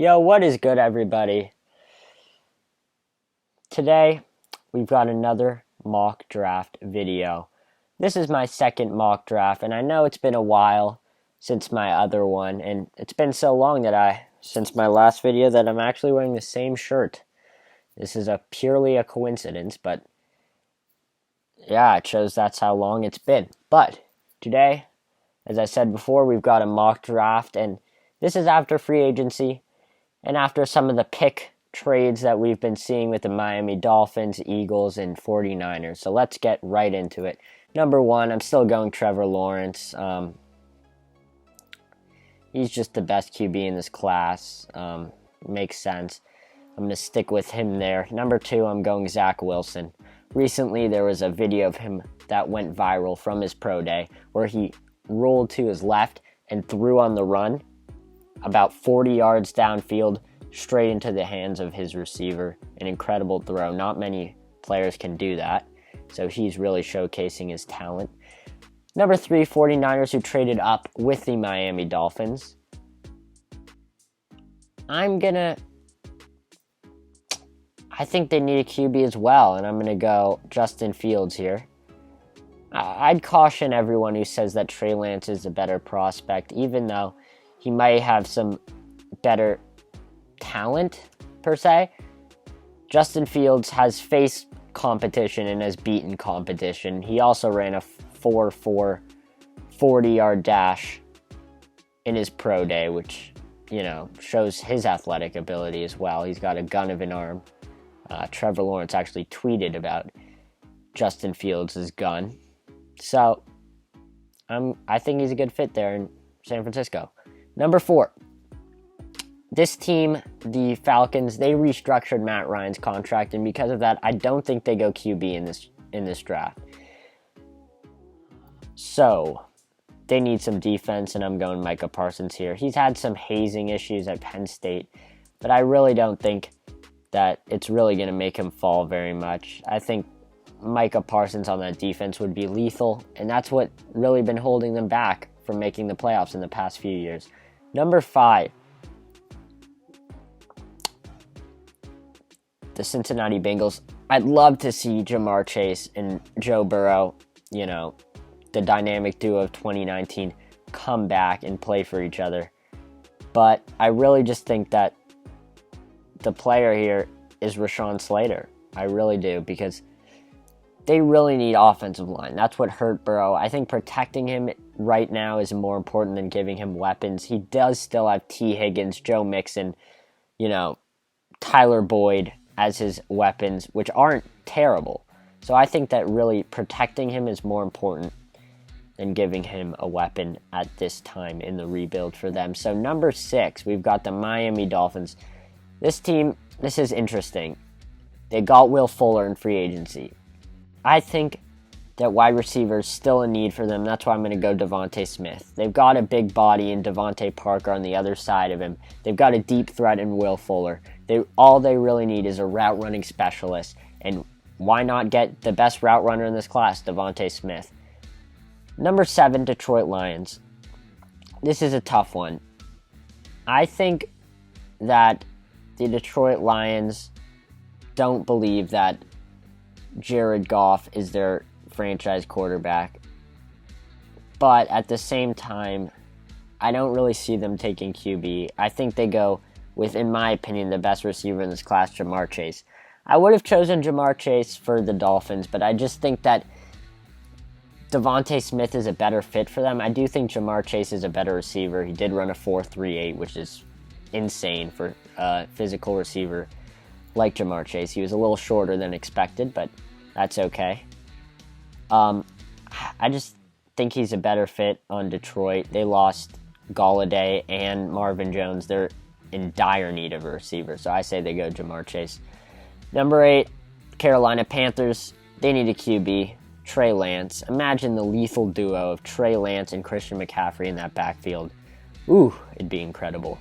Yo, what is good, everybody? Today, we've got another mock draft video. This is my second mock draft, and I know it's been a while since my other one, and it's been so long since my last video that I'm actually wearing the same shirt. This is purely a coincidence, but yeah, it shows that's how long it's been. But today, as I said before, we've got a mock draft, and this is after free agency. And after some of the pick trades that we've been seeing with the Miami Dolphins, Eagles, and 49ers. So let's get right into it. Number one, I'm still going Trevor Lawrence. He's just the best QB in this class. Makes sense. I'm going to stick with him there. Number two, I'm going Zach Wilson. Recently, there was a video of him that went viral from his pro day where he rolled to his left and threw on the run about 40 yards downfield, straight into the hands of his receiver. An incredible throw. Not many players can do that. So he's really showcasing his talent. Number three, 49ers, who traded up with the Miami Dolphins. I think they need a QB as well, and I'm going to go Justin Fields here. I'd caution everyone who says that Trey Lance is a better prospect, even though he might have some better talent, per se. Justin Fields has faced competition and has beaten competition. He also ran a 4.4 40-yard dash in his pro day, which, shows his athletic ability as well. He's got a gun of an arm. Trevor Lawrence actually tweeted about Justin Fields' gun. So, I think he's a good fit there in San Francisco. Number four, this team, the Falcons, they restructured Matt Ryan's contract, and because of that, I don't think they go QB in this draft. So, they need some defense, and I'm going Micah Parsons here. He's had some hazing issues at Penn State, but I really don't think that it's really going to make him fall very much. I think Micah Parsons on that defense would be lethal, and that's what really been holding them back from making the playoffs in the past few years. Number five, the Cincinnati Bengals. I'd love to see Ja'Marr Chase and Joe Burrow, the dynamic duo of 2019, come back and play for each other. But I really just think that the player here is Rashawn Slater. I really do, because they really need offensive line. That's what hurt Burrow. I think protecting him right now is more important than giving him weapons. He does still have T. Higgins, Joe Mixon, Tyler Boyd as his weapons, which aren't terrible. So I think that really protecting him is more important than giving him a weapon at this time in the rebuild for them. So number six, we've got the Miami Dolphins. This team, this is interesting. They got Will Fuller in free agency. I think that wide receiver is still a need for them. That's why I'm going to go Devontae Smith. They've got a big body in Devontae Parker on the other side of him. They've got a deep threat in Will Fuller. All they really need is a route running specialist. And why not get the best route runner in this class, Devontae Smith? Number seven, Detroit Lions. This is a tough one. I think that the Detroit Lions don't believe that Jared Goff is their franchise quarterback. But at the same time, I don't really see them taking QB. I think they go with, in my opinion, the best receiver in this class, Ja'Marr Chase. I would have chosen Ja'Marr Chase for the Dolphins, but I just think that Devontae Smith is a better fit for them. I do think Ja'Marr Chase is a better receiver. He did run a 4.38, which is insane for a physical receiver like Ja'Marr Chase. He was a little shorter than expected, but that's okay. I just think he's a better fit on Detroit. They lost Golladay and Marvin Jones. They're in dire need of a receiver, so I say they go Ja'Marr Chase. Number eight, Carolina Panthers. They need a QB, Trey Lance. Imagine the lethal duo of Trey Lance and Christian McCaffrey in that backfield. Ooh, it'd be incredible.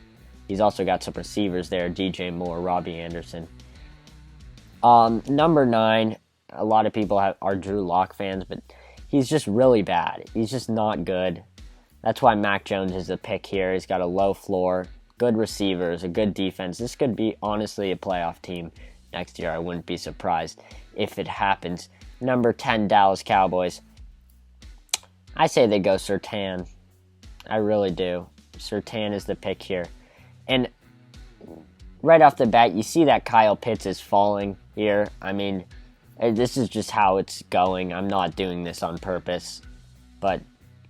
He's also got some receivers there, DJ Moore, Robbie Anderson. Number nine, a lot of people are Drew Lock fans, but he's just really bad. He's just not good. That's why Mac Jones is the pick here. He's got a low floor, good receivers, a good defense. This could be honestly a playoff team next year. I wouldn't be surprised if it happens. Number 10, Dallas Cowboys. I say they go Surtain. I really do. Surtain is the pick here. And right off the bat, you see that Kyle Pitts is falling here. I mean, this is just how it's going. I'm not doing this on purpose. But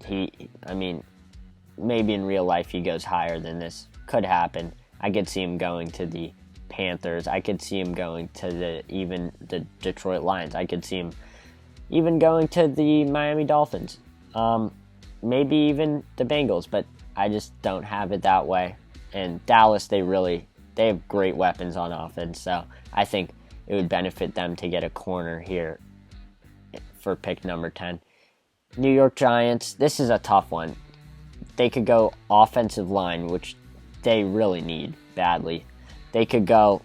maybe in real life he goes higher than this. Could happen. I could see him going to the Panthers. I could see him going to even the Detroit Lions. I could see him even going to the Miami Dolphins. Maybe even the Bengals, but I just don't have it that way. And Dallas, they have great weapons on offense, so I think it would benefit them to get a corner here for pick number 10. New York Giants, this is a tough one. They could go offensive line, which they really need badly. They could go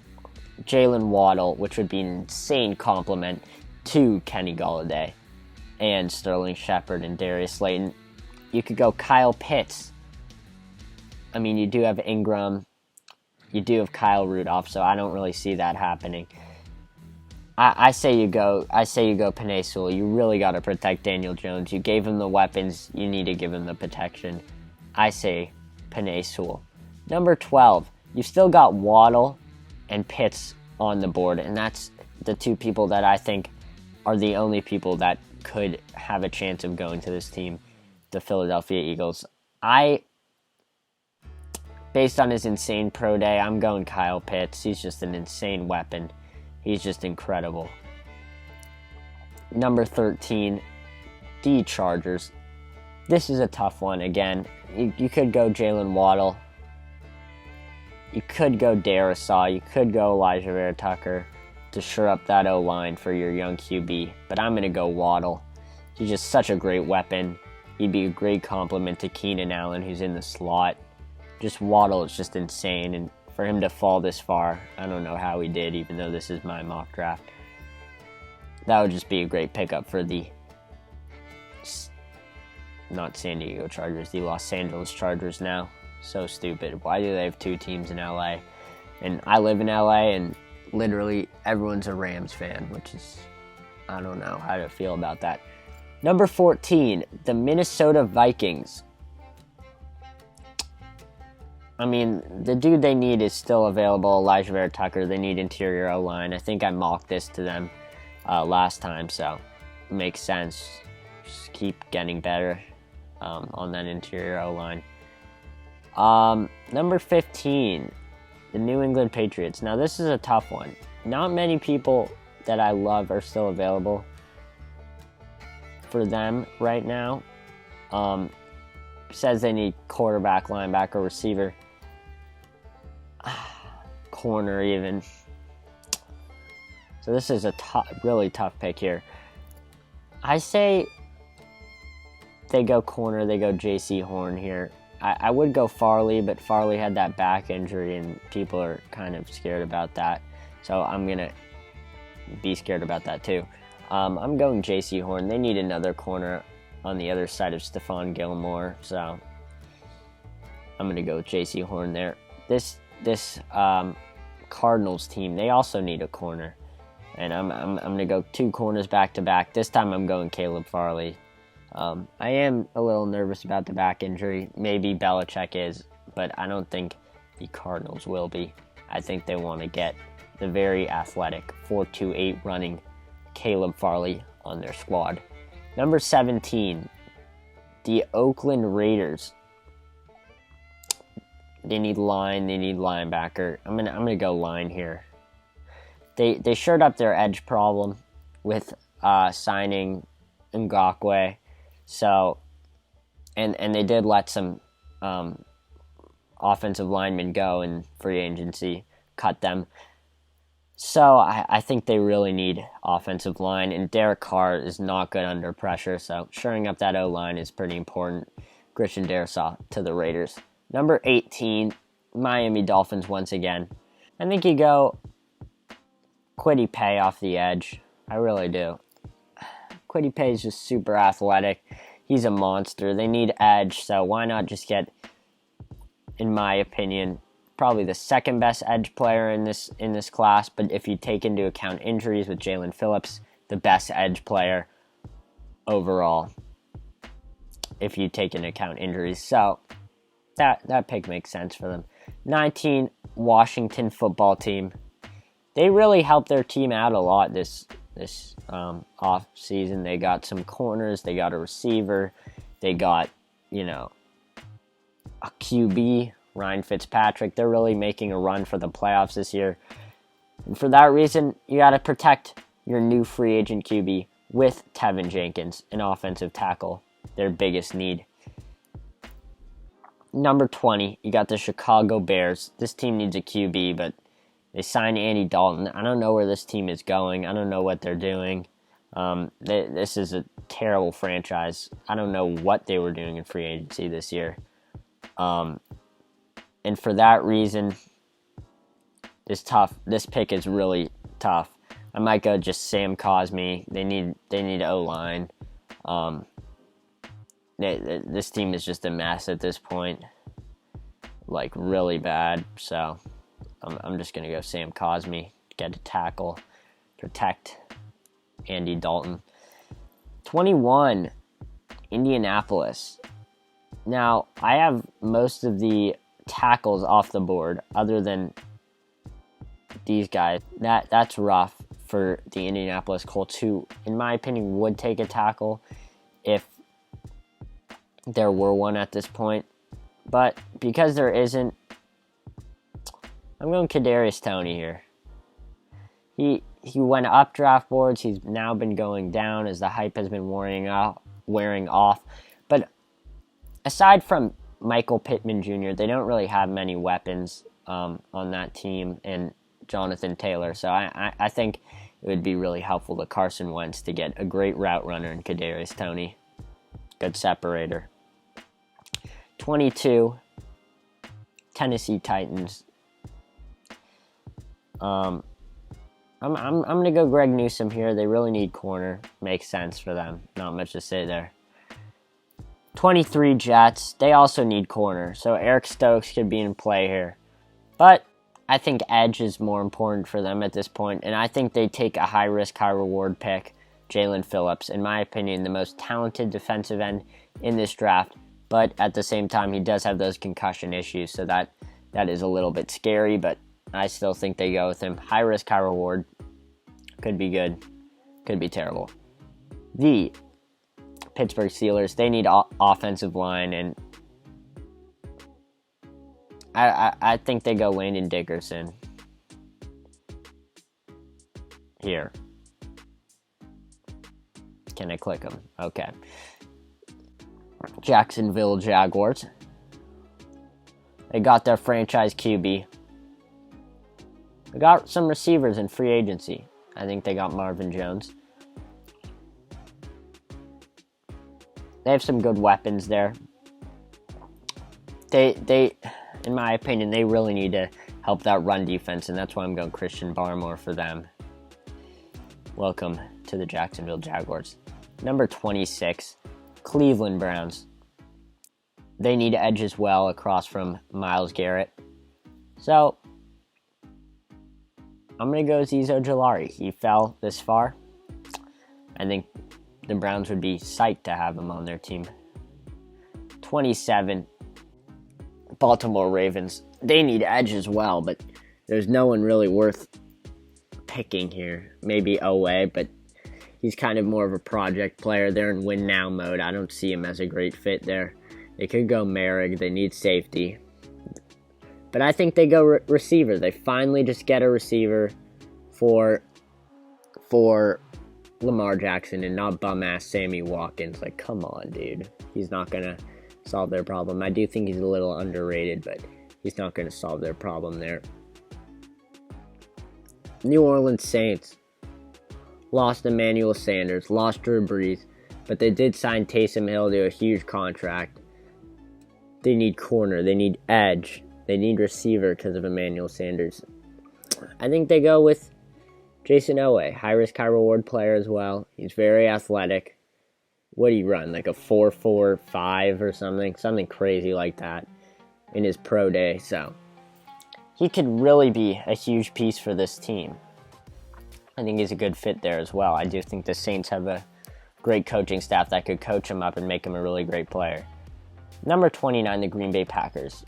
Jalen Waddle, which would be an insane compliment to Kenny Golladay and Sterling Shepard and Darius Slayton. You could go Kyle Pitts. I mean, you do have Ingram. You do have Kyle Rudolph, so I don't really see that happening. I say you go Penei Sewell. You really got to protect Daniel Jones. You gave him the weapons. You need to give him the protection. I say Penei Sewell. Number 12, you've still got Waddle and Pitts on the board, and that's the two people that I think are the only people that could have a chance of going to this team, the Philadelphia Eagles. Based on his insane pro day, I'm going Kyle Pitts. He's just an insane weapon. He's just incredible. Number 13, the Chargers. This is a tough one again. You could go Jalen Waddle. You could go Darisaw. You could go Elijah Vera Tucker to shore up that O-line for your young QB. But I'm going to go Waddle. He's just such a great weapon. He'd be a great complement to Keenan Allen, who's in the slot. Just Waddle is just insane, and for him to fall this far, I don't know how he did, even though this is my mock draft. That would just be a great pickup for the, not San Diego Chargers, the Los Angeles Chargers now. So stupid. Why do they have two teams in LA? And I live in LA, and literally everyone's a Rams fan, which is, I don't know how to feel about that. Number 14, the Minnesota Vikings. I mean, the dude they need is still available, Elijah Vera Tucker. They need interior O-line. I think I mocked this to them last time, so it makes sense. Just keep getting better on that interior O-line. Number 15, the New England Patriots. Now, this is a tough one. Not many people that I love are still available for them right now. Says they need quarterback, linebacker, receiver, corner even. So this is a really tough pick here. I say they go corner, they go J.C. Horn here. I would go Farley, but Farley had that back injury, and people are kind of scared about that. So I'm going to be scared about that too. I'm going J.C. Horn. They need another corner on the other side of Stephon Gilmore, so I'm going to go with J.C. Horn there. This Cardinals team, they also need a corner, and I'm going to go two corners back to back. This time I'm going Caleb Farley. I am a little nervous about the back injury. Maybe Belichick is, but I don't think the Cardinals will be. I think they want to get the very athletic 4.28 running Caleb Farley on their squad. Number 17, the Oakland Raiders. They need line, they need linebacker. I'm gonna go line here. They shored up their edge problem with signing Ngakoue. So, and they did let some offensive linemen go in free agency, cut them. So I think they really need offensive line, and Derek Carr is not good under pressure, so shoring up that O-line is pretty important. Christian Darrisaw to the Raiders. Number 18, Miami Dolphins once again. I think you go Kwity Paye off the edge. I really do. Kwity Paye is just super athletic. He's a monster. They need edge, so why not just get, in my opinion, probably the second best edge player in this class, but if you take into account injuries with Jalen Phillips, the best edge player overall, if you take into account injuries. So that pick makes sense for them. 19, Washington football team. They really helped their team out a lot this off season. They got some corners, they got a receiver, they got, a QB, Ryan Fitzpatrick. They're really making a run for the playoffs this year. And for that reason, you got to protect your new free agent QB with Tevin Jenkins, an offensive tackle, their biggest need. Number 20, you got the Chicago Bears. This team needs a QB, but they signed Andy Dalton. I don't know where this team is going. I don't know what they're doing. This is a terrible franchise. I don't know what they were doing in free agency this year. And for that reason, this pick is really tough. I might go just Sam Cosmi. They need O-line. This team is just a mess at this point, like really bad. So I'm just gonna go Sam Cosmi, get a tackle, protect Andy Dalton. 21, Indianapolis. Now I have most of the tackles off the board, other than these guys. That's rough for the Indianapolis Colts, who, in my opinion, would take a tackle if there were one at this point. But because there isn't, I'm going Kadarius Toney here. He went up draft boards. He's now been going down as the hype has been wearing off. But aside from Michael Pittman Jr., they don't really have many weapons on that team, and Jonathan Taylor. So I think it would be really helpful to Carson Wentz to get a great route runner in Kadarius Toney. Good separator. 22, Tennessee Titans. I'm going to go Greg Newsome here. They really need corner. Makes sense for them. Not much to say there. 23, Jets. They also need corner. So Eric Stokes could be in play here. But I think edge is more important for them at this point. And I think they take a high-risk, high-reward pick, Jalen Phillips. In my opinion, the most talented defensive end in this draft. But at the same time, he does have those concussion issues. So that is a little bit scary. But I still think they go with him. High risk, high reward. Could be good. Could be terrible. The Pittsburgh Steelers, they need offensive line, and I think they go Landon Dickerson here. Can I click them? Okay. Jacksonville Jaguars. They got their franchise QB. They got some receivers in free agency. I think they got Marvin Jones. They have some good weapons there. They, in my opinion, they really need to help that run defense, and that's why I'm going Christian Barmore for them. Welcome to the Jacksonville Jaguars. Number 26, Cleveland Browns. They need edge as well across from Myles Garrett. So I'm going to go Azeez Ojulari. He fell this far. I think the Browns would be psyched to have him on their team. 27, Baltimore Ravens. They need edge as well, but there's no one really worth picking here. Maybe Owe, but he's kind of more of a project player. They're in win-now mode. I don't see him as a great fit there. They could go Merrick. They need safety. But I think they go receiver. They finally just get a receiver for Lamar Jackson and not bum-ass Sammy Watkins. Like, come on, dude. He's not going to solve their problem. I do think he's a little underrated, but he's not going to solve their problem there. New Orleans Saints. Lost Emmanuel Sanders. Lost Drew Brees. But they did sign Taysom Hill to a huge contract. They need corner. They need edge. They need receiver because of Emmanuel Sanders. I think they go with Jason Owe. High-risk, high-reward player as well. He's very athletic. What do you run? Like a 4.45 or something? Something crazy like that in his pro day. So he could really be a huge piece for this team. I think he's a good fit there as well. I do think the Saints have a great coaching staff that could coach him up and make him a really great player. Number 29, the Green Bay Packers.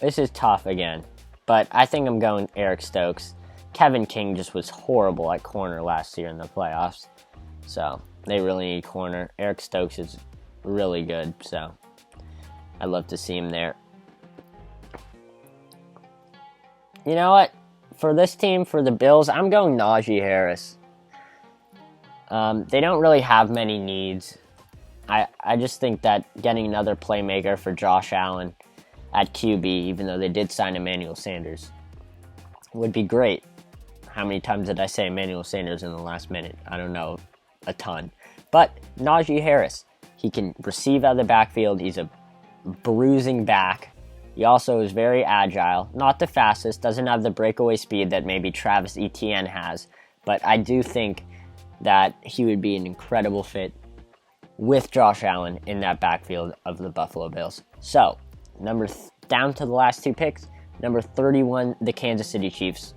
This is tough again, but I think I'm going Eric Stokes. Kevin King just was horrible at corner last year in the playoffs, so they really need corner. Eric Stokes is really good, so I'd love to see him there. You know what? For this team, for the Bills, I'm going Najee Harris. They don't really have many needs. I just think that getting another playmaker for Josh Allen at QB, even though they did sign Emmanuel Sanders, would be great. How many times did I say Emmanuel Sanders in the last minute? I don't know, a ton. But Najee Harris, he can receive out of the backfield. He's a bruising back. He also is very agile. Not the fastest, doesn't have the breakaway speed that maybe Travis Etienne has. But I do think that he would be an incredible fit with Josh Allen in that backfield of the Buffalo Bills. So, down to the last two picks. Number 31, the Kansas City Chiefs.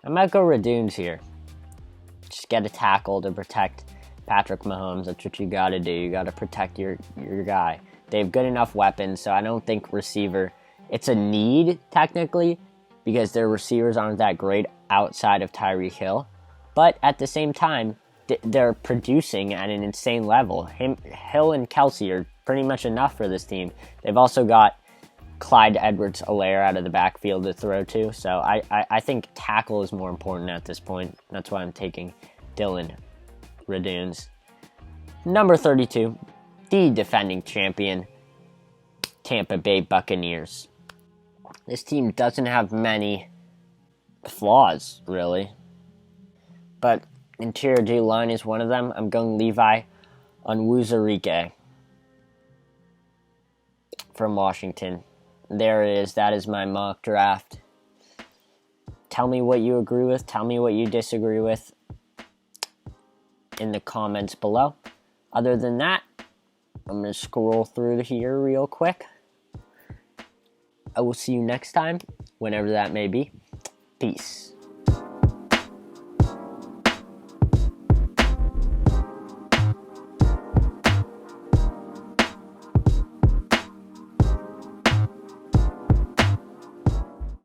I might go Radunes here. Just get a tackle to protect Patrick Mahomes. That's what you got to do. You got to protect your guy. They have good enough weapons, so I don't think receiver. It's a need, technically, because their receivers aren't that great outside of Tyreek Hill. But at the same time, they're producing at an insane level. Hill and Kelsey are pretty much enough for this team. They've also got Clyde Edwards-Helaire out of the backfield to throw to. So I think tackle is more important at this point. That's why I'm taking Dylan Radunes. Number 32, the defending champion, Tampa Bay Buccaneers. This team doesn't have many flaws, really. But interior D-line is one of them. I'm going Levi Onwuzurike from Washington. There it is. That is my mock draft. Tell me what you agree with. Tell me what you disagree with in the comments below. Other than that, I'm going to scroll through here real quick. I will see you next time, whenever that may be. Peace.